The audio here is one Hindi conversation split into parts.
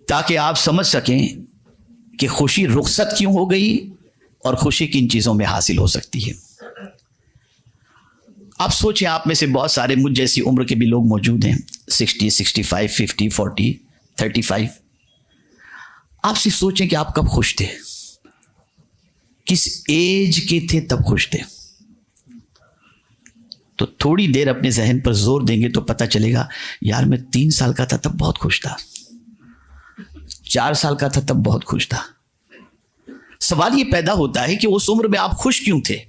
ताकि आप समझ सकें कि खुशी रुखसत क्यों हो गई और खुशी किन चीजों में हासिल हो सकती है। आप सोचें, आप में से बहुत सारे मुझ जैसी उम्र के भी लोग मौजूद हैं, 60, 65, 50, 40, 35। आप सिर्फ सोचें कि आप कब खुश थे, किस एज के थे तब खुश थे। तो थोड़ी देर अपने जहन पर जोर देंगे तो पता चलेगा, यार मैं 3 साल का था तब बहुत खुश था, 4 साल का था तब बहुत खुश था। सवाल ये पैदा होता है कि उस उम्र में आप खुश क्यों थे,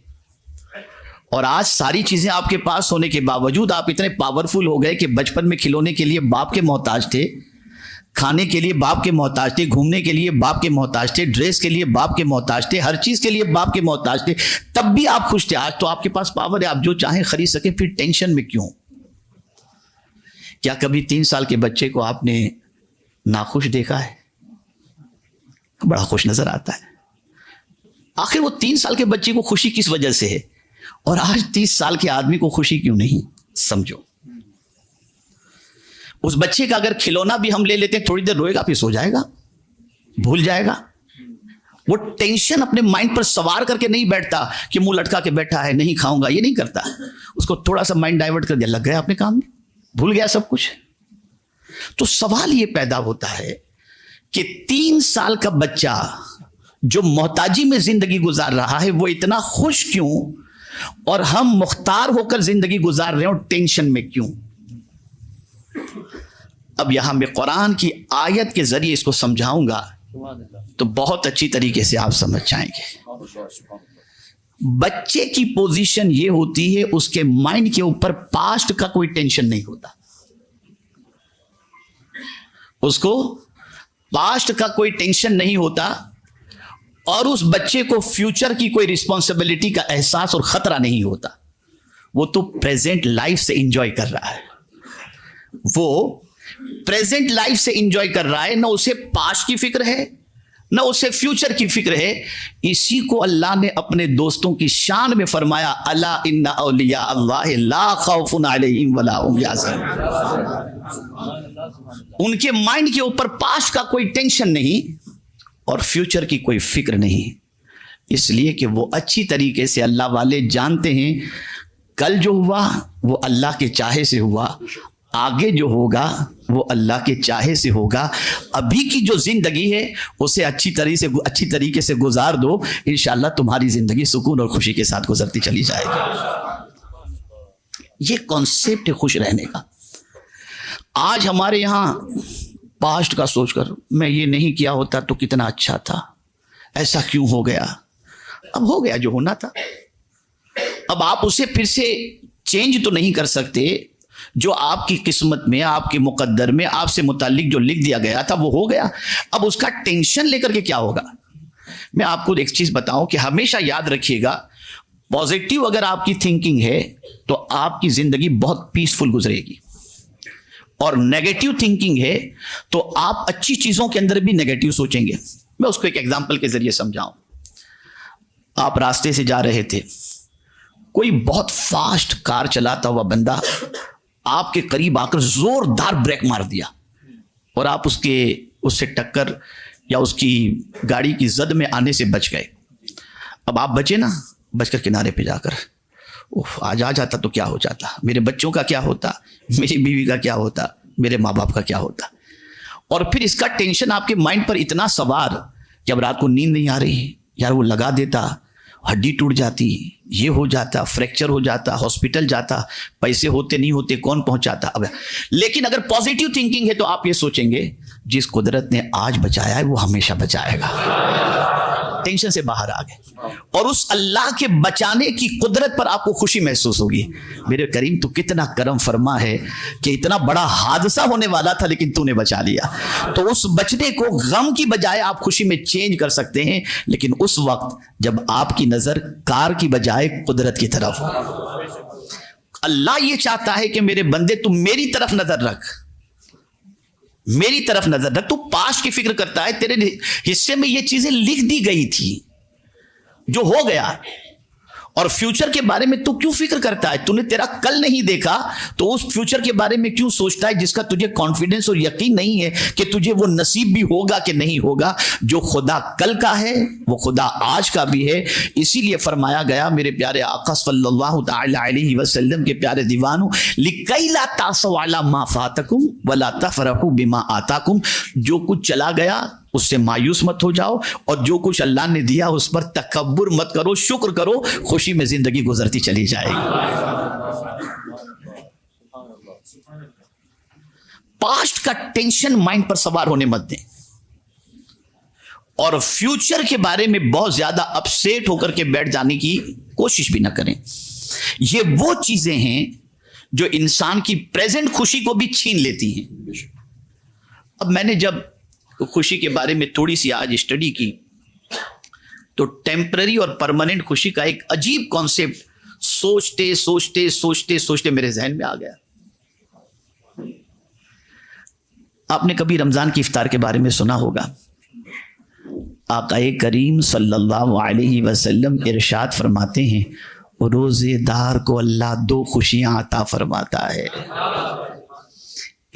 और आज सारी चीजें आपके पास होने के बावजूद आप इतने पावरफुल हो गए कि बचपन में खिलौने के लिए बाप के मोहताज थे, खाने के लिए बाप के मोहताज थे, घूमने के लिए बाप के मोहताज थे, ड्रेस के लिए बाप के मोहताज थे, हर चीज के लिए बाप के मोहताज थे, तब भी आप खुश थे। आज तो आपके पास पावर है, आप जो चाहें खरीद सके, फिर टेंशन में क्यों? क्या कभी 3 साल के बच्चे को आपने नाखुश देखा है? बड़ा खुश नजर आता है। आखिर वो 3 साल के बच्चे को खुशी किस वजह से है, और आज 30 साल के आदमी को खुशी क्यों नहीं? समझो, उस बच्चे का अगर खिलौना भी हम ले लेते हैं, थोड़ी देर रोएगा, फिर सो जाएगा, भूल जाएगा। वो टेंशन अपने माइंड पर सवार करके नहीं बैठता कि मुंह लटका के बैठा है, नहीं खाऊंगा, ये नहीं करता। उसको थोड़ा सा माइंड डाइवर्ट कर दिया, लग गया अपने काम में, भूल गया सब कुछ। तो सवाल ये पैदा होता है कि 3 साल का बच्चा जो मोहताजी में जिंदगी गुजार रहा है, वो इतना खुश क्यों, और हम मुख्तार होकर जिंदगी गुजार रहे हैं और टेंशन में क्यों? अब यहां मैं कुरान की आयत के जरिए इसको समझाऊंगा तो बहुत अच्छी तरीके से आप समझ जाएंगे। बच्चे की पोजीशन ये होती है, उसके माइंड के ऊपर पास्ट का कोई टेंशन नहीं होता, उसको पास्ट का कोई टेंशन नहीं होता, और उस बच्चे को फ्यूचर की कोई रिस्पॉन्सिबिलिटी का एहसास और खतरा नहीं होता। वो तो प्रेजेंट लाइफ से एंजॉय कर रहा है, वो प्रेजेंट लाइफ से एंजॉय कर रहा है, ना उसे पास्ट की फिक्र है, ना उसे फ्यूचर की फिक्र है। इसी को अल्लाह ने अपने दोस्तों की शान में फरमाया, अला इन्ना औलिया अल्लाह ला खौफुन अलैहिम वला हुम यहज़नून। उनके माइंड के ऊपर पास्ट का कोई टेंशन नहीं और फ्यूचर की कोई फिक्र नहीं, इसलिए कि वो अच्छी तरीके से अल्लाह वाले जानते हैं कल जो हुआ वो अल्लाह के चाहे से हुआ, आगे जो होगा वो अल्लाह के चाहे से होगा। अभी की जो जिंदगी है उसे अच्छी तरीके से गुजार दो, इंशाअल्लाह तुम्हारी जिंदगी सुकून और खुशी के साथ गुजरती चली जाएगी। ये कॉन्सेप्ट है खुश रहने का। आज हमारे यहाँ पास्ट का सोचकर, मैं ये नहीं किया होता तो कितना अच्छा था, ऐसा क्यों हो गया? अब हो गया जो होना था, अब आप उसे फिर से चेंज तो नहीं कर सकते। जो आपकी किस्मत में, आपके मुकद्दर में आपसे मुताल्लिक जो लिख दिया गया था वो हो गया। अब उसका टेंशन लेकर के क्या होगा? मैं आपको एक चीज बताऊं कि हमेशा याद रखिएगा, पॉजिटिव अगर आपकी थिंकिंग है तो आपकी जिंदगी बहुत पीसफुल गुजरेगी, और नेगेटिव थिंकिंग है तो आप अच्छी चीजों के अंदर भी नेगेटिव सोचेंगे। मैं उसको एक एग्जांपल के जरिए समझाऊं। आप रास्ते से जा रहे थे, कोई बहुत फास्ट कार चलाता हुआ बंदा आपके करीब आकर जोरदार ब्रेक मार दिया और आप उससे टक्कर या उसकी गाड़ी की जद में आने से बच गए। अब आप बचे ना, बचकर किनारे पे जाकर, आज आ जाता तो क्या हो जाता, मेरे बच्चों का क्या होता, मेरी बीवी का क्या होता, मेरे माँ बाप का क्या होता। और फिर इसका टेंशन आपके माइंड पर इतना सवार कि अब रात को नींद नहीं आ रही, यार वो लगा देता, हड्डी टूट जाती, ये हो जाता, फ्रैक्चर हो जाता, हॉस्पिटल जाता, पैसे होते नहीं होते, कौन पहुंचाता। अब लेकिन अगर पॉजिटिव थिंकिंग है तो आप ये सोचेंगे, जिस कुदरत ने आज बचाया है वो हमेशा बचाएगा। टेंशन से बाहर आ गए, और उस अल्लाह के बचाने की कुदरत पर आपको खुशी महसूस होगी। मेरे करीम तू कितना करम फरमा है कि इतना बड़ा हादसा होने वाला था लेकिन तूने बचा लिया। तो उस बचने को गम की बजाय आप खुशी में चेंज कर सकते हैं, लेकिन उस वक्त जब आपकी नजर कार की बजाय कुदरत की तरफ हो। अल्लाह ये चाहता है कि मेरे बंदे तू मेरी तरफ नजर रख, मेरी तरफ नजर रख। तू पास्ट की फिक्र करता है, तेरे हिस्से में ये चीजें लिख दी गई थी जो हो गया, और फ्यूचर के बारे में तू क्यों फिक्र करता है? तूने तेरा कल नहीं देखा तो उस फ्यूचर के बारे में क्यों सोचता है जिसका तुझे कॉन्फिडेंस और यकीन नहीं है कि तुझे वो नसीब भी होगा कि नहीं होगा। जो खुदा कल का है वो खुदा आज का भी है। इसीलिए फरमाया गया मेरे प्यारे आका सल्लल्लाहु तआला अलैहि वसल्लम के प्यारे दीवानों, लिकैला तासौ अला मा फातकुम वला तफरहू बिमा आताकुम। जो कुछ चला गया उससे मायूस मत हो जाओ, और जो कुछ अल्लाह ने दिया उस पर तकब्बुर मत करो, शुक्र करो, खुशी में जिंदगी गुजरती चली जाएगी। पास्ट का टेंशन माइंड पर सवार होने मत दें, और फ्यूचर के बारे में बहुत ज्यादा अपसेट होकर के बैठ जाने की कोशिश भी ना करें। ये वो चीजें हैं जो इंसान की प्रेजेंट खुशी को भी छीन लेती हैं। अब मैंने जब खुशी के बारे में थोड़ी सी आज स्टडी की तो टेम्पररी और परमानेंट खुशी का एक अजीब कॉन्सेप्ट सोचते सोचते सोचते सोचते मेरे जहन में आ गया। आपने कभी रमजान की इफ्तार के बारे में सुना होगा। आक़ाए करीम सल्लल्लाहु अलैहि वसल्लम इरशाद फरमाते हैं, रोजेदार को अल्लाह दो खुशियां अता फरमाता है।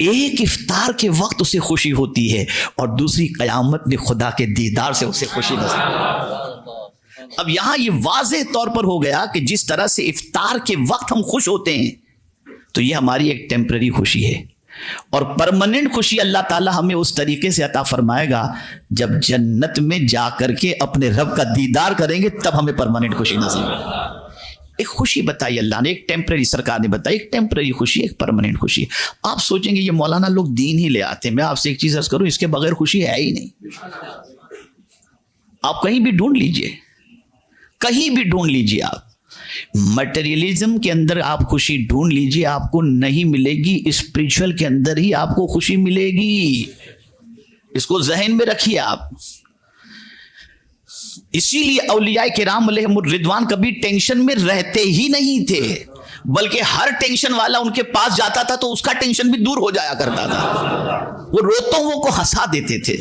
एक इफ्तार के वक्त उसे खुशी होती है और दूसरी कयामत में खुदा के दीदार से उसे खुशी नसीब। अब यहां ये वाज़ेह तौर पर हो गया कि जिस तरह से इफ्तार के वक्त हम खुश होते हैं तो ये हमारी एक टेम्पररी खुशी है, और परमानेंट खुशी अल्लाह ताला हमें उस तरीके से अता फरमाएगा जब जन्नत में जाकर के अपने रब का दीदार करेंगे, तब हमें परमानेंट खुशी नसीब होगी। एक खुशी बताई अल्लाह ने, एक टेम्पररी, सरकार ने बताई, एक टेम्पररी खुशी, एक परमानेंट खुशी। आप सोचेंगे ये मौलाना लोग दीन ही ले आते हैं। मैं आपसे एक चीज अर्ज करूं, इसके बगैर खुशी है ही नहीं। आप कहीं भी ढूंढ लीजिए, कहीं भी ढूंढ लीजिए, आप मटेरियलिज्म के अंदर आप खुशी ढूंढ लीजिए, आपको नहीं मिलेगी। स्पिरिचुअल के अंदर ही आपको खुशी मिलेगी। इसको जहन में रखिए आप। इसीलिए औलिया किराम अलैहिमुर रिदवान कभी टेंशन में रहते ही नहीं थे, बल्कि हर टेंशन वाला उनके पास जाता था तो उसका टेंशन भी दूर हो जाया करता था। वो रोतों को हंसा देते थे।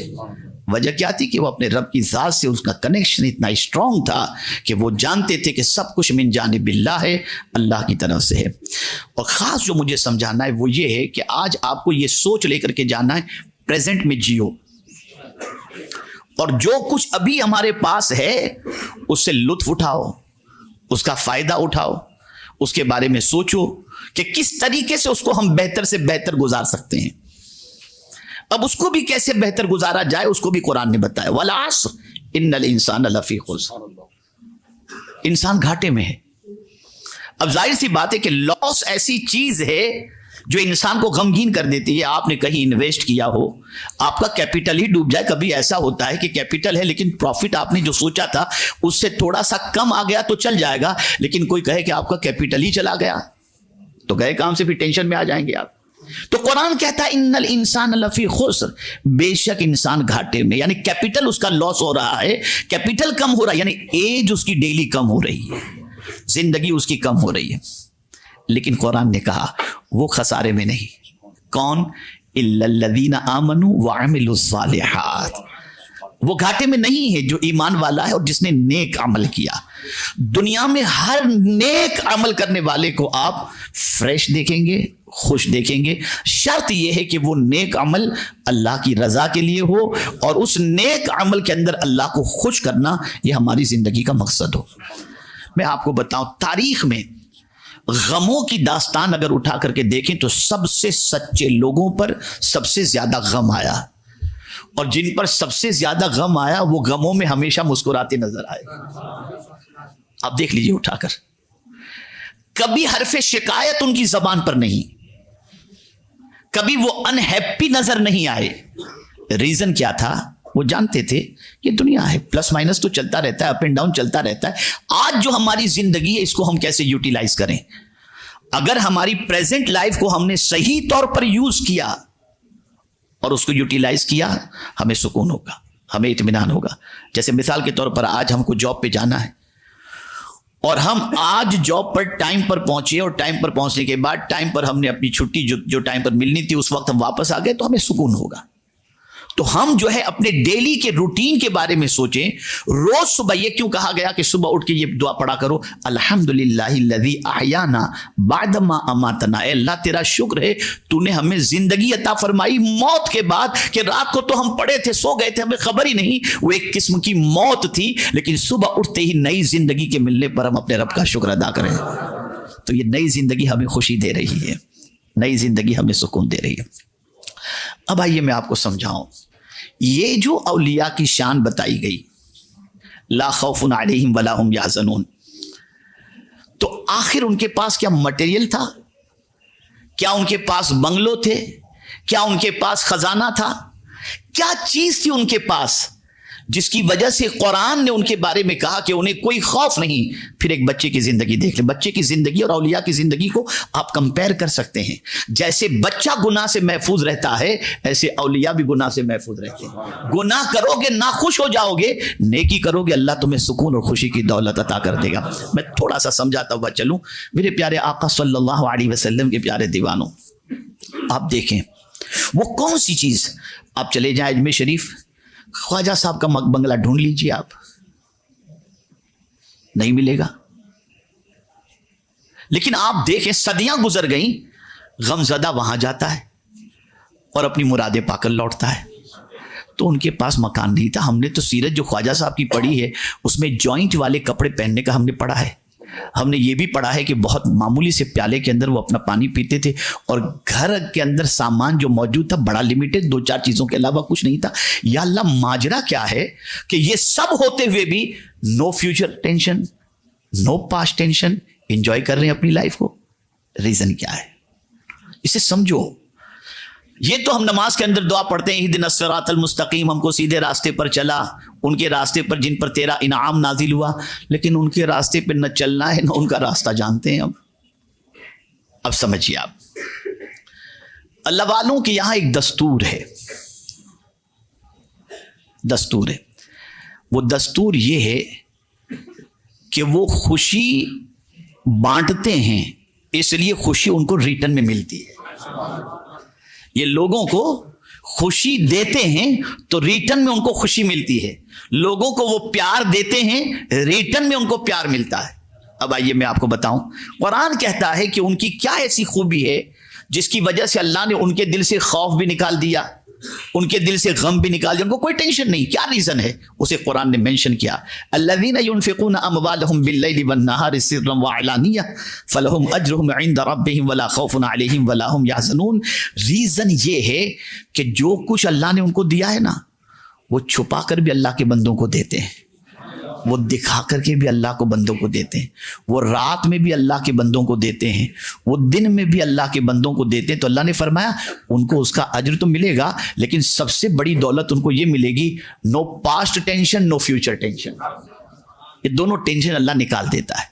वजह क्या थी कि वो अपने रब की जात से उसका कनेक्शन इतना स्ट्रांग था कि वो जानते थे कि सब कुछ मिन जानिबिल्लाह है, अल्लाह की तरफ से है। और ख़ास जो मुझे समझाना है वो ये है कि आज आपको ये सोच लेकर के जाना है, प्रेजेंट में जियो, और जो कुछ अभी हमारे पास है उससे लुत्फ उठाओ, उसका फ़ायदा उठाओ, उसके बारे में सोचो कि किस तरीके से उसको हम बेहतर से बेहतर गुजार सकते हैं। अब उसको भी कैसे बेहतर गुजारा जाए उसको भी कुरान ने बताया, वल अस्र इन्नल इंसान लफी खुस्र। इंसान घाटे में है। अब जाहिर सी बात है कि लॉस ऐसी चीज है जो इंसान को गमगीन कर देती है। आपने कहीं इन्वेस्ट किया हो, आपका कैपिटल ही डूब जाए। कभी ऐसा होता है कि कैपिटल है लेकिन प्रॉफिट आपने जो सोचा था उससे थोड़ा सा कम आ गया तो चल जाएगा, लेकिन कोई कहे कि आपका कैपिटल ही चला गया तो गए काम से फिर टेंशन में आ जाएंगे आप। तो कुरान कहता है इन्नल इंसान लफी खुस्र, बेशक इंसान घाटे में, यानी कैपिटल उसका लॉस हो रहा है, कैपिटल कम हो रहा है, यानी एज उसकी डेली कम हो रही है, जिंदगी उसकी कम हो रही है। लेकिन कुरान ने कहा वो खसारे में नहीं। कौन? इल्लल्लज़ीना आमनू व अमिलुस्सालिहात। वो घाटे में नहीं है जो ईमान वाला है और जिसने नेक अमल किया। दुनिया में हर नेक अमल करने वाले को आप फ्रेश देखेंगे, खुश देखेंगे। शर्त यह है कि वो नेक अमल अल्लाह की रजा के लिए हो और उस नेक अमल के अंदर अल्लाह को खुश करना ये हमारी जिंदगी का मकसद हो। मैं आपको बताऊं, तारीख में गमों की दास्तान अगर उठा करके देखें तो सबसे सच्चे लोगों पर सबसे ज्यादा गम आया, और जिन पर सबसे ज्यादा गम आया वो गमों में हमेशा मुस्कुराते नजर आए। आप देख लीजिए उठाकर, कभी हरफे शिकायत उनकी जबान पर नहीं, कभी वो अनहैप्पी नजर नहीं आए। रीजन क्या था? वो जानते थे कि दुनिया है, प्लस माइनस तो चलता रहता है, अप एंड डाउन चलता रहता है। आज जो हमारी जिंदगी है इसको हम कैसे यूटिलाइज करें। अगर हमारी प्रेजेंट लाइफ को हमने सही तौर पर यूज किया और उसको यूटिलाइज किया, हमें सुकून होगा, हमें इत्मीनान होगा। जैसे मिसाल के तौर पर आज हमको जॉब पे जाना है और हम आज जॉब पर टाइम पर पहुंचे, और टाइम पर पहुंचने के बाद टाइम पर हमने अपनी छुट्टी जो टाइम पर मिलनी थी उस वक्त हम वापस आ गए, तो हमें सुकून होगा। तो हम जो है अपने डेली के रूटीन के बारे में सोचें। रोज सुबह, ये क्यों कहा गया कि सुबह उठ के ये दुआ पढ़ा करो, अल्हम्दुलिल्लाहिल्लज़ी अहयाना बादमा अमातना, अल्लाह तेरा शुक्र है तूने हमें जिंदगी अता फरमाई मौत के बाद, कि रात को तो हम पड़े थे, सो गए थे, हमें खबर ही नहीं, वो एक किस्म की मौत थी, लेकिन सुबह उठते ही नई जिंदगी के मिलने पर हम अपने रब का शुक्र अदा करें। तो ये नई जिंदगी हमें खुशी दे रही है, नई जिंदगी हमें सुकून दे रही है। अब आइए मैं आपको समझाऊं, ये जो औलिया की शान बताई गई, ला खौफुन अलैहिम वला हुम यहज़नून, तो आखिर उनके पास क्या मटेरियल था? क्या उनके पास बंगलो थे? क्या उनके पास खजाना था? क्या चीज थी उनके पास जिसकी वजह से कुरान ने उनके बारे में कहा कि उन्हें कोई खौफ नहीं? फिर एक बच्चे की जिंदगी देख ले, बच्चे की जिंदगी और औलिया की जिंदगी को आप कंपेयर कर सकते हैं। जैसे बच्चा गुनाह से महफूज रहता है, ऐसे औलिया भी गुनाह से महफूज रहते हैं। गुनाह करोगे ना खुश हो जाओगे, नेकी करोगे अल्लाह तुम्हें सुकून और खुशी की दौलत अता कर देगा। मैं थोड़ा सा समझाता हुआ चलूं। मेरे प्यारे आका सल्लल्लाहु अलैहि वसल्लम के प्यारे दीवानों, आप देखें वो कौन सी चीज, आप चले जाए अजमेर शरीफ, ख्वाजा साहब का बंगला ढूंढ लीजिए, आप नहीं मिलेगा। लेकिन आप देखें सदियां गुजर गई, गमजदा वहां जाता है और अपनी मुरादें पाकर लौटता है। तो उनके पास मकान नहीं था। हमने तो सीरत जो ख्वाजा साहब की पढ़ी है उसमें जॉइंट वाले कपड़े पहनने का हमने पढ़ा है। हमने ये भी पढ़ा है कि बहुत मामूली से प्याले के अंदर वो अपना पानी पीते थे और घर के अंदर सामान जो मौजूद था बड़ा लिमिटेड, 2-4 चीजों के अलावा कुछ नहीं था। या अल्लाह, माजरा क्या है कि ये सब होते हुए भी no future tension, no past tension, enjoy कर रहे हैं अपनी लाइफ को। रीजन क्या है? इसे समझो। ये तो हम नमाज के अंदर दुआ पढ़ते हैं, इहदिनस सिरातल मुस्तकीम, हमको सीधे रास्ते पर चला, उनके रास्ते पर जिन पर तेरा इनाम नाजिल हुआ, लेकिन उनके रास्ते पर न चलना है न उनका रास्ता जानते हैं। अब समझिए आप, अल्लाह वालों के यहां एक दस्तूर है, दस्तूर है। वो दस्तूर ये है कि वो खुशी बांटते हैं, इसलिए खुशी उनको रिटर्न में मिलती है। ये लोगों को खुशी देते हैं तो रिटर्न में उनको खुशी मिलती है। लोगों को वो प्यार देते हैं, रिटर्न में उनको प्यार मिलता है। अब आइए मैं आपको बताऊं, कुरान कहता है कि उनकी क्या ऐसी खूबी है जिसकी वजह से अल्लाह ने उनके दिल से खौफ भी निकाल दिया, उनके दिल से गम भी निकाल दिया, उनको कोई टेंशन नहीं। क्या रीजन है उसे कुरान ने मेंशन किया, अल्लज़ीना युनफ़िक़ूना अम्वालहुम बिल्लैलि वन्नहारि सिर्रन व अलानिया फलहुम अज्रुहुम इंदा रब्बिहिम वला खौफुन अलैहिम वला हुम यहज़नून। रीजन ये है कि जो कुछ अल्लाह ने उनको दिया है ना, वो छुपा कर भी अल्लाह के बंदों को देते हैं, वो दिखा करके भी अल्लाह को बंदों को देते हैं, वो रात में भी अल्लाह के बंदों को देते हैं, वो दिन में भी अल्लाह के बंदों को देते हैं। तो अल्लाह ने फरमाया उनको उसका अज्र तो मिलेगा, लेकिन सबसे बड़ी दौलत उनको ये मिलेगी, no past tension, no future tension. ये दोनों टेंशन अल्लाह निकाल देता है।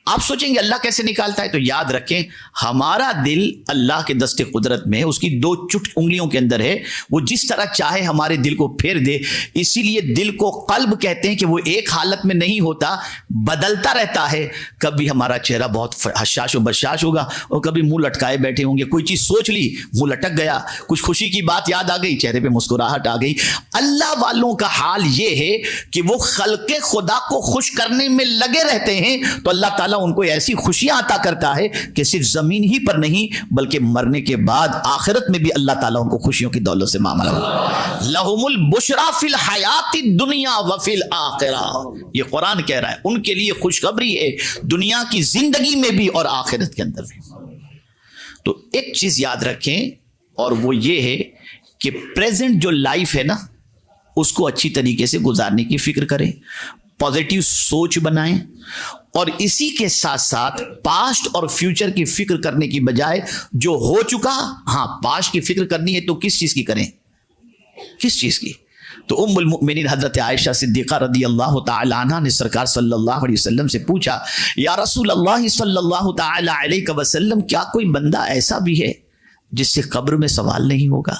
आप सोचेंगे अल्लाह कैसे निकालता है? तो याद रखें, हमारा दिल अल्लाह के दस्ते कुदरत में है, उसकी 2 चुट उंगलियों के अंदर है। वो जिस तरह चाहे हमारे दिल को फेर दे। इसीलिए दिल को कल्ब कहते हैं कि वो एक हालत में नहीं होता, बदलता रहता है। कभी हमारा चेहरा बहुत हशाश और बशाश होगा और कभी मुंह लटकाए बैठे होंगे। कोई चीज सोच ली, मुंह लटक गया, कुछ खुशी की बात याद आ गई, चेहरे पे मुस्कुराहट आ गई। अल्लाह वालों का हाल ये है कि वो खल्के खुदा को खुश करने में लगे रहते हैं, तो अल्लाह ताला उनको ऐसी खुशियां अता करता है कि सिर्फ जमीन ही पर नहीं बल्कि मरने के बाद आखिरत में भी अल्लाह ताला उनको खुशियों की दौलत से मामला। लहुमुल बुशरा फिल हयाती दुनिया व फिल आखिरा, ये कुरान कह रहा है, उनके लिए खुशखबरी है दुनिया की जिंदगी में भी और आखिरत के अंदर भी। तो एक चीज याद रखें, और वो ये है कि प्रेजेंट जो लाइफ है ना, उसको अच्छी तरीके से गुजारने की फिक्र करें, पॉजिटिव सोच बनाएं, और इसी के साथ साथ पास्ट और फ्यूचर की फिक्र करने की बजाय जो हो चुका, हाँ पास्ट की फिक्र करनी है तो किस चीज की करें, किस चीज की? तो उम्मुल मुमिनीन हजरत आयशा सिद्दीक़ा रज़ियल्लाहु ताला अन्हा ने सरकार सल्लल्लाहु अलैहि वसल्लम से पूछा, या रसूल अल्लाह सल्लल्लाहु ताला अलैहि वसल्लम, क्या कोई बंदा ऐसा भी है जिससे कब्र में सवाल नहीं होगा?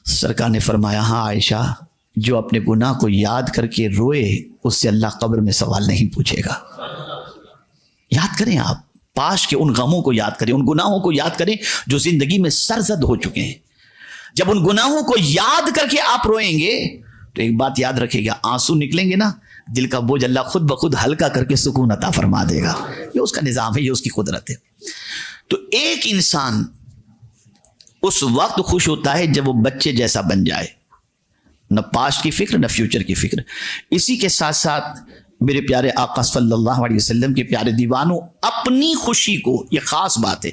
सरकार ने फरमाया, हाँ आयशा, जो अपने गुनाह को याद करके रोए उससे अल्लाह कब्र में सवाल नहीं पूछेगा। याद करें, आप पास्ट के उन गमों को याद करें, उन गुनाहों को याद करें जो जिंदगी में सरजद हो चुके हैं। जब उन गुनाहों को याद करके आप रोएंगे तो एक बात याद रखिएगा, आंसू निकलेंगे ना, दिल का बोझ अल्लाह खुद ब खुद हल्का करके सुकून अता फरमा देगा। ये उसका निजाम है, ये उसकी कुदरत है। तो एक इंसान उस वक्त खुश होता है जब वो बच्चे जैसा बन जाए, न पास्ट की फिक्र न फ्यूचर की फिक्र। इसी के साथ साथ मेरे प्यारे आका सल्लल्लाहु अलैहि वसल्लम के प्यारे दीवानों, अपनी खुशी को, ये खास बात है,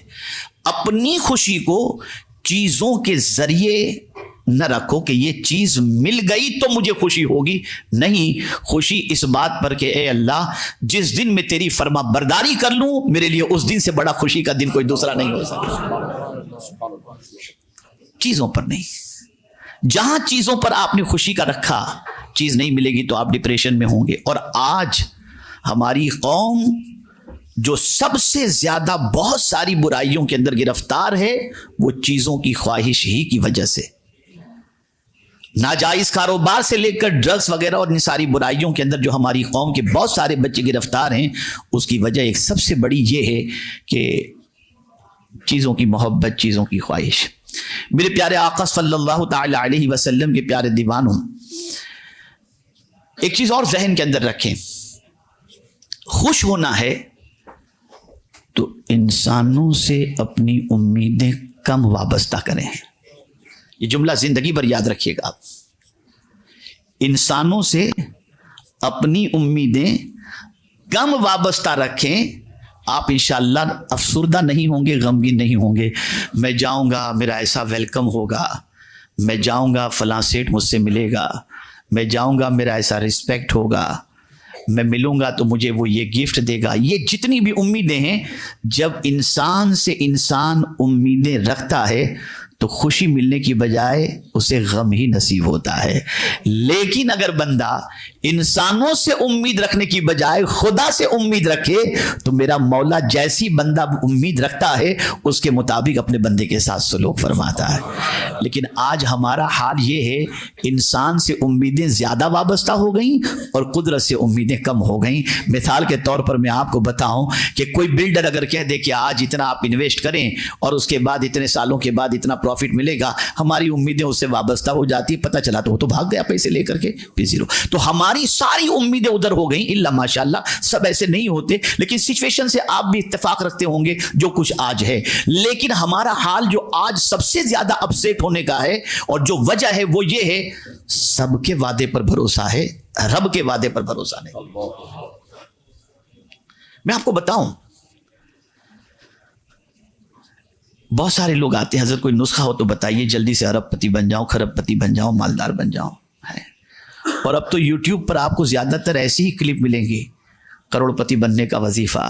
अपनी खुशी को चीजों के जरिए न रखो कि ये चीज मिल गई तो मुझे खुशी होगी। नहीं, खुशी इस बात पर कि ए अल्लाह, जिस दिन मैं तेरी फर्मा बरदारी कर लूं, मेरे लिए उस दिन से बड़ा खुशी का दिन कोई दूसरा नहीं हो सकता। चीजों पर नहीं। जहां चीजों पर आपने खुशी का रखा, चीज नहीं मिलेगी तो आप डिप्रेशन में होंगे। और आज हमारी कौम जो सबसे ज्यादा बहुत सारी बुराइयों के अंदर गिरफ्तार है, वो चीजों की ख्वाहिश ही की वजह से, नाजायज कारोबार से लेकर ड्रग्स वगैरह और इन सारी बुराइयों के अंदर जो हमारी कौम के बहुत सारे बच्चे गिरफ्तार हैं, उसकी वजह एक सबसे बड़ी ये है कि चीजों की मोहब्बत, चीजों की ख्वाहिश। मेरे प्यारे आका सल्लल्लाहु ताला अलैहि वसल्लम के प्यारे दीवानों, एक चीज और जहन के अंदर रखें, खुश होना है तो इंसानों से अपनी उम्मीदें कम वाबस्ता करें। ये जुमला जिंदगी भर याद रखिएगा आप। इंसानों से अपनी उम्मीदें कम वाबस्ता रखें, आप इंशाअल्लाह अफसुर्दा नहीं होंगे, गमगीन नहीं होंगे। मैं जाऊंगा मेरा ऐसा वेलकम होगा, मैं जाऊंगा फलां सेठ मुझसे मिलेगा, मैं जाऊंगा मेरा ऐसा रिस्पेक्ट होगा, मैं मिलूंगा तो मुझे वो ये गिफ्ट देगा। ये जितनी भी उम्मीदें हैं, जब इंसान से इंसान उम्मीदें रखता है तो खुशी मिलने की बजाय उसे गम ही नसीब होता है। लेकिन अगर बंदा इंसानों से उम्मीद रखने की बजाय खुदा से उम्मीद रखे तो मेरा मौला जैसी बंदा उम्मीद रखता है उसके मुताबिक अपने बंदे के साथ सलूक फरमाता है। लेकिन आज हमारा हाल ये है, इंसान से उम्मीदें ज़्यादा वाबस्ता हो गई और कुदरत से उम्मीदें कम हो गई। मिसाल के तौर पर मैं आपको बताऊं कि कोई बिल्डर अगर कह दे कि आज इतना आप इन्वेस्ट करें और उसके बाद इतने सालों के बाद इतना प्रॉफिट मिलेगा, हमारी उम्मीदें उससे वाबस्ता हो जाती है। पता चला तो वो तो भाग गया पैसे लेकर के, P0। तो हमारी सारी उम्मीदें उधर हो गई। इल्ला माशाल्लाह सब ऐसे नहीं होते, लेकिन सिचुएशन से आप भी इत्तेफाक रखते होंगे जो कुछ आज है। लेकिन हमारा हाल जो आज सबसे ज्यादा अपसेट होने का है और जो वजह है वो ये है, सबके वादे पर भरोसा है, रब के वादे पर भरोसा नहीं। मैं आपको बताऊं, बहुत सारे लोग आते हैं, हजरत कोई नुस्खा हो तो बताइए, जल्दी से अरबपति बन जाऊं, खरबपति बन जाऊं, मालदार बन जाऊं, है। और अब तो यूट्यूब पर आपको ज्यादातर ऐसी ही क्लिप मिलेंगी, करोड़पति बनने का वजीफा,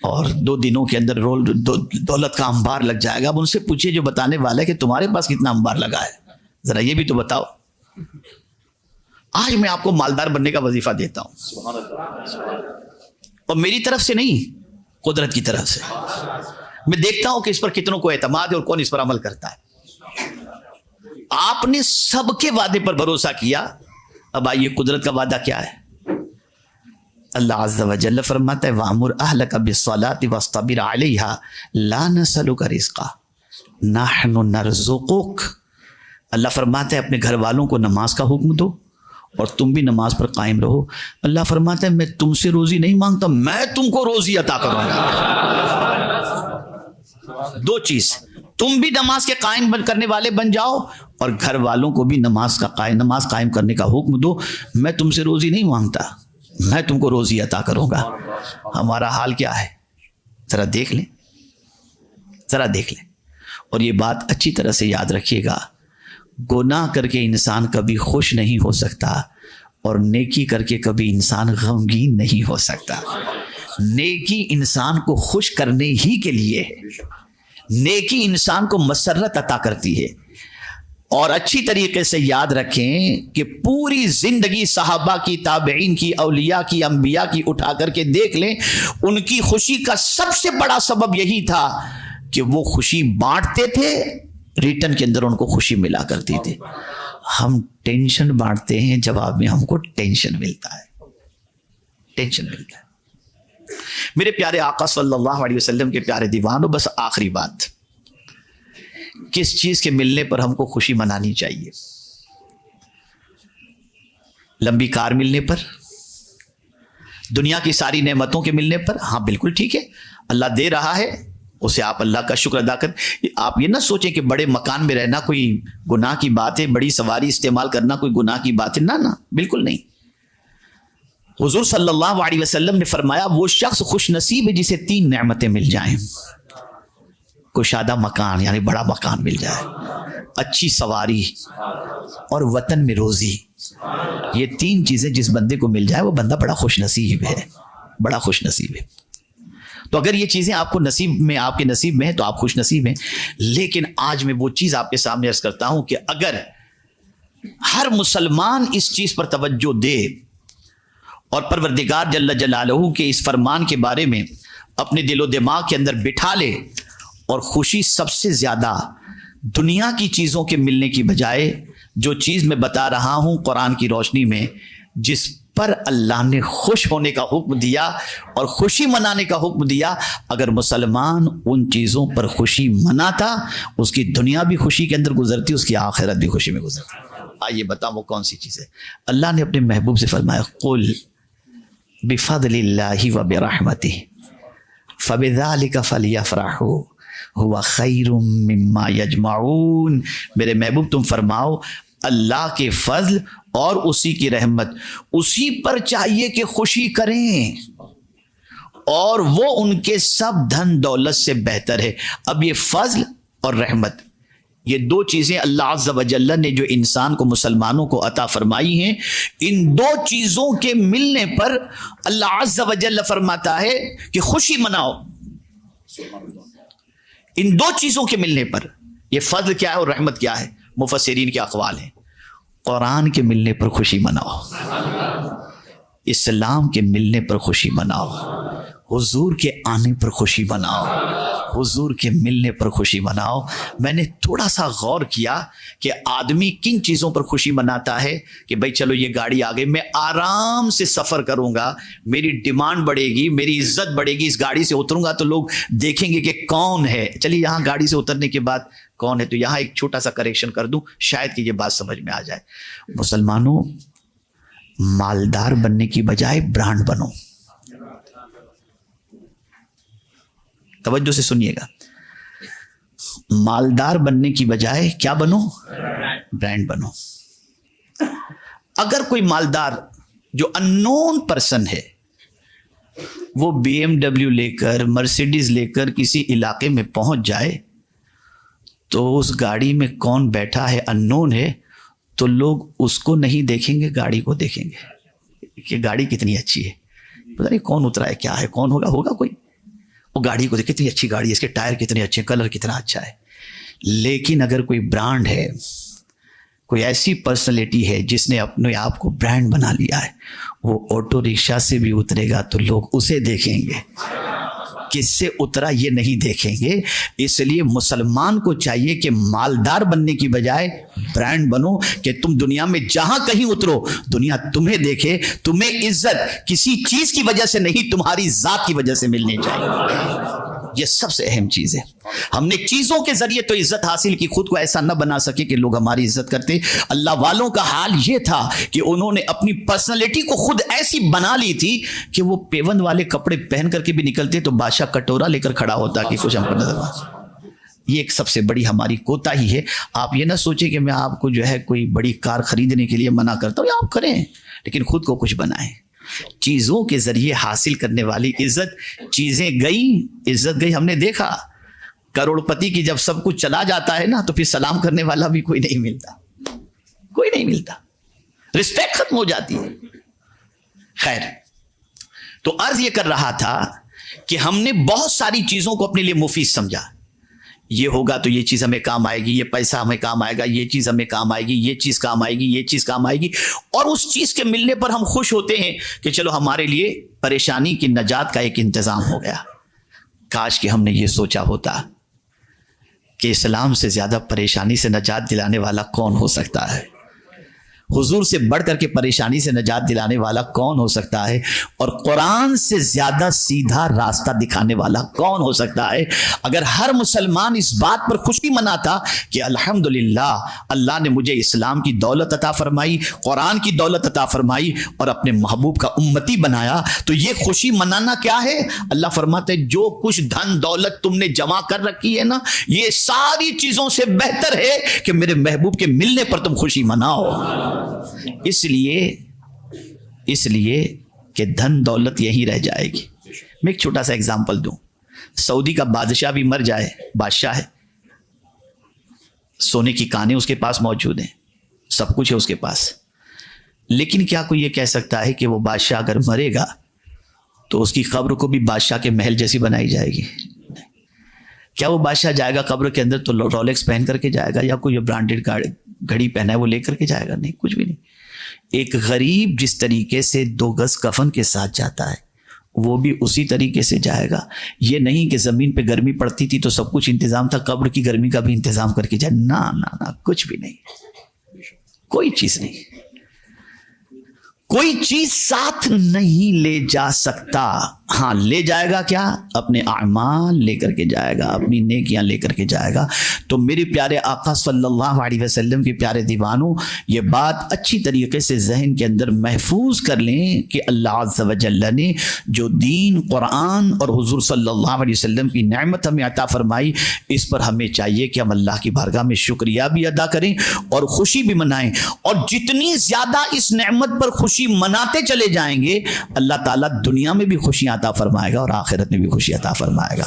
और 2 दिनों के अंदर दौलत का अंबार लग जाएगा। अब उनसे पूछिए जो बताने वाला है कि तुम्हारे पास कितना अंबार लगा है, जरा ये भी तो बताओ। आज मैं आपको मालदार बनने का वजीफा देता हूं, और मेरी तरफ से नहीं, कुदरत की तरफ से। मैं देखता हूं कि इस पर कितनों को एतमाद है और कौन इस पर अमल करता है। आपने सबके वादे पर भरोसा किया, अब आइए कुदरत का वादा क्या है। अल्लाह अज़्ज़ा व जल्ल फरमाता है, वामुर अहलका बिस्सलाति वस्तबिर अलैहा ला नसलुका रिज़्क़ा नहनु नरज़ुक़ुक। अल्लाह फरमाता है अपने घर वालों को नमाज का हुक्म दो और तुम भी नमाज पर कायम रहो। अल्लाह फरमाता है मैं तुमसे रोजी नहीं मांगता, मैं तुमको रोजी अता करूंगा। 2 चीज, तुम भी नमाज के कायम करने वाले बन जाओ और घर वालों को भी नमाज कायम करने का हुक्म दो। मैं तुमसे रोजी नहीं मांगता, मैं तुमको रोजी अता करूंगा। हमारा हाल क्या है, जरा देख लें, जरा देख लें। और ये बात अच्छी तरह से याद रखिएगा, गुनाह करके इंसान कभी खुश नहीं हो सकता और नेकी करके कभी इंसान गमगीन नहीं हो सकता। नेकी इंसान को खुश करने ही के लिए है, नेकी इंसान को मसरत अता करती है। और अच्छी तरीके से याद रखें कि पूरी जिंदगी सहाबा की, ताबईन की, औलिया की, अंबिया की उठा करके देख लें, उनकी खुशी का सबसे बड़ा सबब यही था कि वो खुशी बांटते थे, रिटर्न के अंदर उनको खुशी मिला करती थी। हम टेंशन बांटते हैं, जवाब में हमको टेंशन मिलता है, टेंशन मिलता है। मेरे प्यारे आका सल्लल्लाहु अलैहि वसल्लम के प्यारे दीवानों, बस आखिरी बात, किस चीज के मिलने पर हमको खुशी मनानी चाहिए? लंबी कार मिलने पर, दुनिया की सारी नेमतों के मिलने पर? हाँ बिल्कुल ठीक है, अल्लाह दे रहा है, उसे आप अल्लाह का शुक्र अदा कर। आप ये ना सोचें कि बड़े मकान में रहना कोई गुनाह की बात है, बड़ी सवारी इस्तेमाल करना कोई गुनाह की बात है, ना ना बिल्कुल नहीं। हुजूर सल्लल्लाहु अलैहि वसल्लम ने फरमाया, वो शख्स खुश नसीब है जिसे 3 नेमतें मिल जाएं। कुशादा मकान यानी बड़ा मकान मिल जाए, अच्छी सवारी और वतन में रोजी। ये 3 चीजें जिस बंदे को मिल जाए वो बंदा बड़ा खुश नसीब है, बड़ा खुश नसीब है। तो अगर ये चीजें आपको नसीब में, आपके नसीब में है तो आप खुश नसीब हैं। लेकिन आज मैं वो चीज आपके सामने अर्ज करता हूं कि अगर हर मुसलमान इस चीज पर तवज्जो दे और परवरदिगार जल्ल जलालहू के इस फरमान के बारे में अपने दिलो दिमाग के अंदर बिठा ले, और खुशी सबसे ज्यादा दुनिया की चीजों के मिलने की बजाय जो चीज मैं बता रहा हूं कुरान की रोशनी में, जिस पर अल्लाह ने खुश होने का हुक्म दिया और खुशी मनाने का हुक्म दिया, अगर मुसलमान उन चीज़ों पर खुशी मनाता, उसकी दुनिया भी खुशी के अंदर गुजरती, उसकी आखिरत भी खुशी में गुजरती। आइए बताओ वो कौन सी चीज़ है? अल्लाह ने अपने महबूब से फरमाया, कुल बिफदलिल्लाहि व बिरहमतिही फबिज़ालिका फलियफ़रहू हुवा खैरुम मिम्मा यजमऊन। मेरे महबूब तुम फरमाओ, अल्लाह के फजल और उसी की रहमत, उसी पर चाहिए कि खुशी करें, और वो उनके सब धन दौलत से बेहतर है। अब ये फजल और रहमत, ये 2 चीजें अल्लाह अज़्ज़ा व जल्ल ने जो इंसान को, मुसलमानों को अता फरमाई हैं, इन 2 चीजों के मिलने पर अल्लाह अज़्ज़ा व जल्ल फरमाता है कि खुशी मनाओ। इन 2 चीजों के मिलने पर, ये फजल क्या है और रहमत क्या है? मुफस्सिरीन के अक़वाल हैं। कुरान के मिलने पर खुशी मनाओ, इस्लाम के मिलने पर खुशी मनाओ, हुजूर के आने पर खुशी मनाओ, हुजूर के मिलने पर खुशी मनाओ। मैंने थोड़ा सा गौर किया कि आदमी किन चीज़ों पर खुशी मनाता है कि भाई चलो ये गाड़ी आ गई, मैं आराम से सफ़र करूँगा, मेरी डिमांड बढ़ेगी, मेरी इज्जत बढ़ेगी, इस गाड़ी से उतरूँगा तो लोग देखेंगे कि कौन है। चलिए यहाँ गाड़ी से उतरने के बाद कौन है, तो यहाँ एक छोटा सा करेक्शन कर दूँ, शायद कि ये बात समझ में आ जाए। मुसलमानों, मालदार बनने की बजाय ब्रांड बनो। तवज्जो से सुनिएगा, मालदार बनने की बजाय क्या बनो? ब्रांड बनो। अगर कोई मालदार जो अननोन पर्सन है, वो BMW लेकर, मर्सिडीज लेकर किसी इलाके में पहुंच जाए, तो उस गाड़ी में कौन बैठा है अननोन है, तो लोग उसको नहीं देखेंगे, गाड़ी को देखेंगे कि गाड़ी कितनी अच्छी है, पता नहीं कौन उतरा है, क्या है, कौन होगा कोई, वो गाड़ी को देख, कितनी अच्छी गाड़ी है, इसके टायर कितने अच्छे, कलर कितना अच्छा है। लेकिन अगर कोई ब्रांड है, कोई ऐसी पर्सनैलिटी है जिसने अपने आप को ब्रांड बना लिया है, वो ऑटो रिक्शा से भी उतरेगा तो लोग उसे देखेंगे, किससे उतरा ये नहीं देखेंगे। इसलिए मुसलमान को चाहिए कि मालदार बनने की बजाय ब्रांड बनो, कि तुम दुनिया में जहां कहीं उतरो, दुनिया तुम्हें देखे, तुम्हें इज्जत किसी चीज की वजह से नहीं, तुम्हारी जात की वजह से मिलनी चाहिए। यह सबसे अहम चीज है। हमने चीजों के जरिए तो इज्जत हासिल की, खुद को ऐसा न बना सके कि लोग हमारी इज्जत करते। अल्लाह वालों का हाल यह था कि उन्होंने अपनी पर्सनैलिटी को खुद ऐसी बना ली थी कि वो पेवंद वाले कपड़े पहन करके भी निकलते तो बादशाह कटोरा लेकर खड़ा होता कि कुछ हमको नजर। ये एक सबसे बड़ी हमारी कोताही है। आप ये ना सोचें कि मैं आपको जो है कोई बड़ी कार खरीदने के लिए मना करता हूँ, आप करें, लेकिन खुद को कुछ बनाएं। चीजों के जरिए हासिल करने वाली इज्जत, चीजें गई, इज्जत गई। हमने देखा करोड़पति की जब सब कुछ चला जाता है ना, तो फिर सलाम करने वाला भी कोई नहीं मिलता, कोई नहीं मिलता, रिस्पेक्ट खत्म हो जाती है। खैर, तो अर्ज ये कर रहा था कि हमने बहुत सारी चीजों को अपने लिए मुफीद समझा। ये होगा तो ये चीज हमें काम आएगी, ये पैसा हमें काम आएगा, ये चीज हमें काम आएगी, ये चीज काम आएगी, ये चीज काम आएगी, और उस चीज के मिलने पर हम खुश होते हैं कि चलो हमारे लिए परेशानी की नजात का एक इंतजाम हो गया। काश कि हमने ये सोचा होता कि इस्लाम से ज्यादा परेशानी से नजात दिलाने वाला कौन हो सकता है। हुजूर से बढ़ करके परेशानी से निजात दिलाने वाला कौन हो सकता है, और कुरान से ज्यादा सीधा रास्ता दिखाने वाला कौन हो सकता है। अगर हर मुसलमान इस बात पर खुशी मनाता कि अल्हम्दुलिल्लाह अल्लाह ने मुझे इस्लाम की दौलत अता फरमाई, कुरान की दौलत अता फरमाई और अपने महबूब का उम्मती बनाया, तो ये खुशी मनाना क्या है। अल्लाह फरमाते जो कुछ धन दौलत तुमने जमा कर रखी है ना, ये सारी चीजों से बेहतर है कि मेरे महबूब के मिलने पर तुम खुशी मनाओ। इसलिए कि धन दौलत यही रह जाएगी। मैं एक छोटा सा एग्जांपल दूं, सऊदी का बादशाह भी मर जाए, बादशाह है, सोने की कानें उसके पास मौजूद हैं, सब कुछ है उसके पास, लेकिन क्या कोई ये कह सकता है कि वो बादशाह अगर मरेगा तो उसकी कब्र को भी बादशाह के महल जैसी बनाई जाएगी? क्या वो बादशाह जाएगा कब्र के अंदर तो रोलेक्स पहन करके जाएगा, या कोई ब्रांडेड घड़ी पहना है वो लेकर के जाएगा? नहीं, कुछ भी नहीं। एक गरीब जिस तरीके से 2 गज कफन के साथ जाता है, वो भी उसी तरीके से जाएगा। ये नहीं कि जमीन पे गर्मी पड़ती थी तो सब कुछ इंतजाम था, कब्र की गर्मी का भी इंतजाम करके जाए। ना ना ना, कुछ भी नहीं, कोई चीज नहीं, कोई चीज साथ नहीं ले जा सकता। हाँ, ले जाएगा क्या? अपने आमाल लेकर के जाएगा, अपनी नेकियां लेकर के जाएगा। तो मेरे प्यारे आका सल्लल्लाहु अलैहि वसल्लम के प्यारे दीवानों, ये बात अच्छी तरीके से जहन के अंदर महफूज कर लें कि अल्लाह अज़्ज़ व जल्ल ने जो दीन, कुरान और हुजूर सल्लल्लाहु अलैहि वसल्लम की नेमत हमें अता फरमाई, इस पर हमें चाहिए कि हम अल्लाह की बारगाह में शुक्रिया भी अदा करें और खुशी भी मनाएं। और जितनी ज्यादा इस नेमत पर खुशी मनाते चले जाएंगे, अल्लाह ताला दुनिया में भी खुशियां अता फरमाएगा और आखिरत में भी खुशी अता फरमाएगा।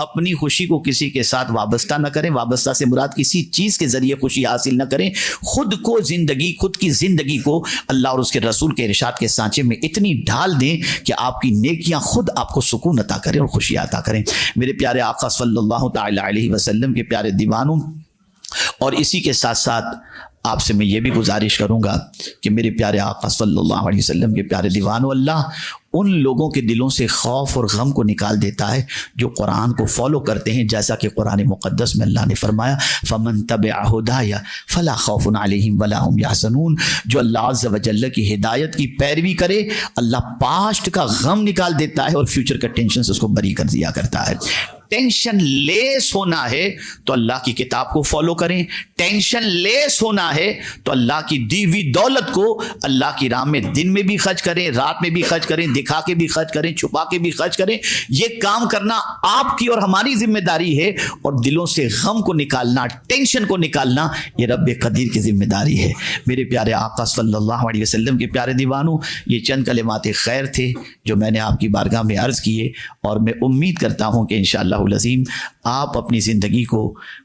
अपनी खुशी को किसी के साथ वाबस्ता न करें, वाबस्ता से मुराद किसी चीज के जरिए खुशी हासिल न करें। खुद को जिंदगी, खुद की जिंदगी को अल्लाह और उसके रसूल के इरशाद के सांचे में इतनी ढाल दें कि आपकी नेकियां खुद आपको सुकून अता करें और खुशी अता करें। मेरे प्यारे आका सल्लल्लाहु तआला अलैहि वसल्लम के प्यारे दीवानों, और इसी के साथ साथ आपसे मैं ये भी गुजारिश करूंगा कि मेरे प्यारे आका सल्लल्लाहु अलैहि वसल्लम के प्यारे दीवानों, अल्लाह उन लोगों के दिलों से खौफ और गम को निकाल देता है जो कुरान को फॉलो करते हैं। जैसा कि कुरान मुक़द्दस में अल्लाह ने फरमाया, फमन तबिअ हुदाया फला खौफुन अलैहिम वला हुम यहज़नून। जो अल्लाह अज़्ज़ व जल्ल की हिदायत की पैरवी करे, अल्लाह पास्ट का गम निकाल देता है और फ्यूचर का टेंशन से उसको बरी कर दिया करता है। टेंशन लेस होना है तो अल्लाह की किताब को फॉलो करें, टेंशन लेस होना है तो अल्लाह की दी हुई दौलत को अल्लाह की राह में दिन में भी खर्च करें, रात में भी खर्च करें, दिखा के भी खर्च करें, छुपा के भी खर्च करें। ये काम करना आपकी और हमारी जिम्मेदारी है, और दिलों से गम को निकालना, टेंशन को निकालना, ये रब्बे कदीर की जिम्मेदारी है। मेरे प्यारे आका सल्लल्लाहु अलैहि वसल्लम के प्यारे दीवानों, ये चंद कलिमात खैर थे जो मैंने आपकी बारगाह में अर्ज़ किए, और मैं उम्मीद करता हूँ कि इंशाअल्लाह अज़ीम आप अपनी ज़िंदगी को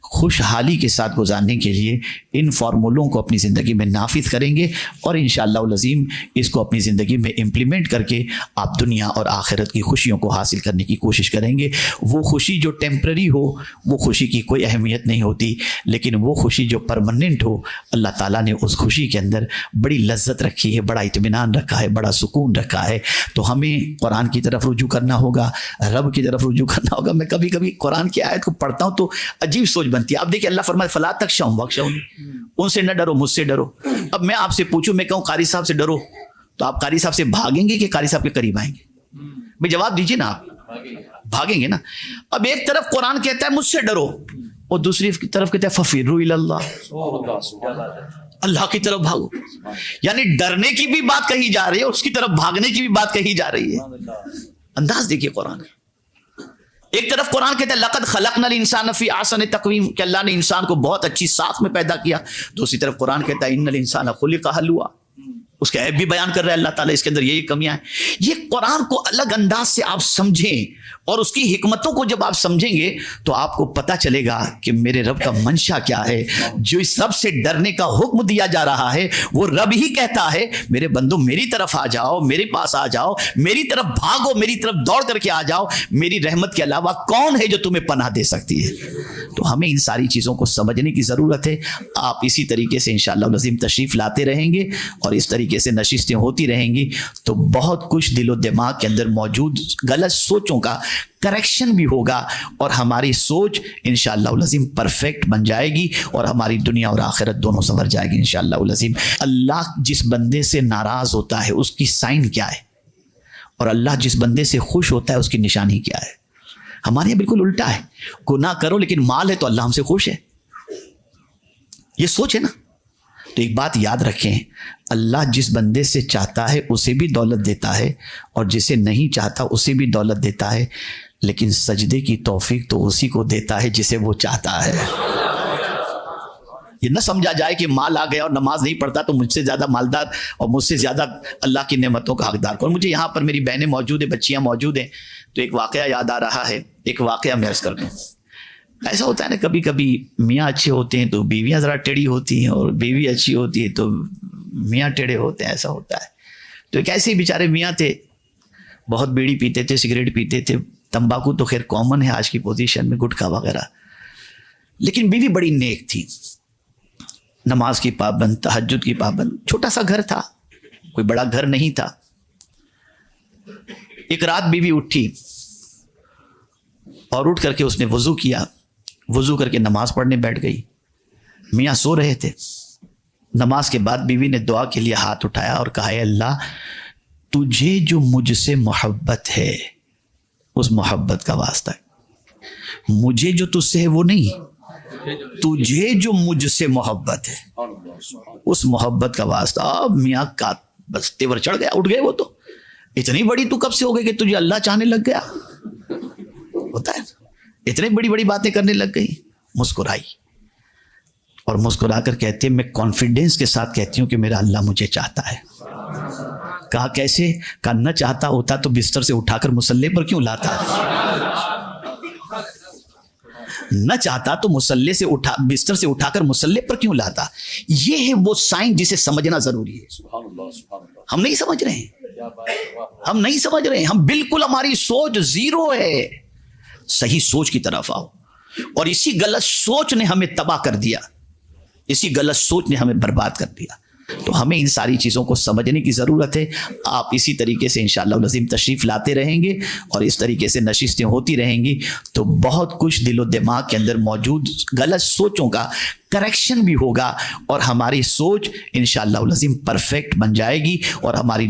खुशहाली के साथ गुजारने के लिए इन फार्मूलों को अपनी ज़िंदगी में नाफिज करेंगे, और इंशाअल्लाह अज़ीम इसको अपनी ज़िंदगी में इम्प्लीमेंट करके आप दुनिया और आखिरत की खुशियों को हासिल करने की कोशिश करेंगे। वो खुशी जो टेम्पररी हो, वो खुशी की कोई अहमियत नहीं होती, लेकिन वो खुशी जो परमानेंट हो, अल्लाह ताला ने उस खुशी के अंदर बड़ी लज्जत रखी है, बड़ा इत्मीनान रखा है, बड़ा सुकून रखा है। तो हमें कुरान की तरफ रुजू करना होगा, रब की तरफ रुजू करना होगा। मैं कभी कभी कुरान की आयत को पढ़ता हूँ तो अजीब सोच बनती है। आप देखिए, अल्लाह फरमाए फला तख्शौहुम वख्शौनी, उनसे न डरो, मुझसे डरो। अब मैं आपसे पूछूं, मैं कहूँ कारी साहब से डरो, तो आप कारी साहब से भागेंगे कि कारी साहब के करीब आएंगे? भाई जवाब दीजिए ना, आप भागेंगे ना। अब एक तरफ कुरान कहता है मुझसे डरो, और दूसरी तरफ कहता है फफिरू इलल्लाह, अल्लाह की तरफ भागो। यानी डरने की भी बात कही जा रही है, उसकी तरफ भागने की भी बात कही जा रही है। अंदाज देखिए कुरान। एक तरफ कुरान कहता है लक़द खलक़नल इंसान फी अहसन तक़वीम, कि अल्लाह ने इंसान को बहुत अच्छी साख में पैदा किया। दूसरी तरफ कुरान कहता है इन्नल इंसान खुलिक़ हलुआ, उसका ऐब भी बयान कर रहा है अल्लाह ताला, इसके अंदर यही कमियां हैं। ये कुरान को अलग अंदाज से आप समझें, और उसकी हिकमतों को जब आप समझेंगे तो आपको पता चलेगा कि मेरे रब का मंशा क्या है। जो इस रब से डरने का हुक्म दिया जा रहा है, वो रब ही कहता है मेरे बंदो मेरी तरफ आ जाओ, मेरे पास आ जाओ, मेरी तरफ भागो, मेरी तरफ दौड़ करके आ जाओ। मेरी रहमत के अलावा कौन है जो तुम्हें पनाह दे सकती है? तो हमें इन सारी चीज़ों को समझने की ज़रूरत है। आप इसी तरीके से इंशाअल्लाह अज़ीम तशरीफ़ लाते रहेंगे और इस तरीके से नशिस्तें होती रहेंगी, तो बहुत कुछ दिलो दिमाग के अंदर मौजूद गलत सोचों का करेक्शन भी होगा और हमारी सोच इंशाअल्लाह अज़ीम परफेक्ट बन जाएगी और हमारी दुनिया और आखिरत दोनों संवर जाएगी इंशाअल्लाह अज़ीम। अल्लाह जिस बंदे से नाराज़ होता है उसकी साइन क्या है, और अल्लाह जिस बंदे से खुश होता है उसकी निशानी क्या है? हमारे यहाँ बिल्कुल उल्टा है, गुनाह करो लेकिन माल है तो अल्लाह हमसे खुश है, ये सोच है ना। तो एक बात याद रखें, अल्लाह जिस बंदे से चाहता है उसे भी दौलत देता है और जिसे नहीं चाहता उसे भी दौलत देता है, लेकिन सजदे की तौफीक तो उसी को देता है जिसे वो चाहता है। ये न समझा जाए कि माल आ गया और नमाज नहीं पढ़ता तो मुझसे ज़्यादा मालदार और मुझसे ज़्यादा अल्लाह की नेमतों का हकदार कौन। मुझे यहाँ पर मेरी बहनें मौजूद हैं, बच्चियाँ मौजूद हैं, तो एक वाक़या याद आ रहा है। एक वाक़या मैं अर्ज़ कर दूँ। ऐसा होता है ना, कभी कभी मियाँ अच्छे होते हैं तो बीवियाँ ज़रा टेढ़ी होती हैं, और बीवी अच्छी होती है तो मियाँ टेढ़े होते हैं, ऐसा होता है। तो एक ऐसे ही बेचारे मियाँ थे, बहुत बीड़ी पीते थे, सिगरेट पीते थे, तंबाकू तो खैर कॉमन है आज की पोजीशन में, गुटखा वगैरह, लेकिन बीवी बड़ी नेक थी, नमाज की पाबंद, तहज्जुद की पाबंद। छोटा सा घर था, कोई बड़ा घर नहीं था। एक रात बीवी उठी और उठ करके उसने वज़ू किया, वज़ू करके नमाज पढ़ने बैठ गई। मियाँ सो रहे थे। नमाज के बाद बीवी ने दुआ के लिए हाथ उठाया और कहा, अल्लाह तुझे जो मुझसे मोहब्बत है उस मोहब्बत का वास्ता है, मुझे जो तुझसे है वो नहीं, तुझे जो मुझसे मोहब्बत है उस मोहब्बत का वास्ता। अब मियाँ का बस तेवर चढ़ गया, उठ गए वो तो, इतनी बड़ी तू कब से हो गई कि तुझे अल्लाह चाहने लग गया? होता है, इतनी बड़ी बड़ी बातें करने लग गई। मुस्कुराई और मुस्कुरा कर कहते, मैं कॉन्फिडेंस के साथ कहती हूँ कि मेरा अल्लाह मुझे चाहता है। कहा कैसे? कहा न चाहता होता तो बिस्तर से उठाकर मुसल्ले पर क्यों लाता? न चाहता तो मुसल्ले से बिस्तर से उठाकर मुसल्ले पर क्यों लाता? ये है वो साइन जिसे समझना जरूरी है। हम नहीं समझ रहे हैं, हम नहीं समझ रहे हैं, हम बिल्कुल, हमारी सोच जीरो है। सही सोच की तरफ आओ। और इसी गलत सोच ने हमें तबाह कर दिया, इसी गलत सोच ने हमें बर्बाद कर दिया। तो हमें इन सारी चीज़ों को समझने की ज़रूरत है। आप इसी तरीके से इंशाअल्लाह अज़ीम तशरीफ़ लाते रहेंगे और इस तरीके से नशिस्तें होती रहेंगी तो बहुत कुछ दिलो दिमाग के अंदर मौजूद गलत सोचों का करेक्शन भी होगा और हमारी सोच इंशाअल्लाह अज़ीम परफेक्ट बन जाएगी और हमारी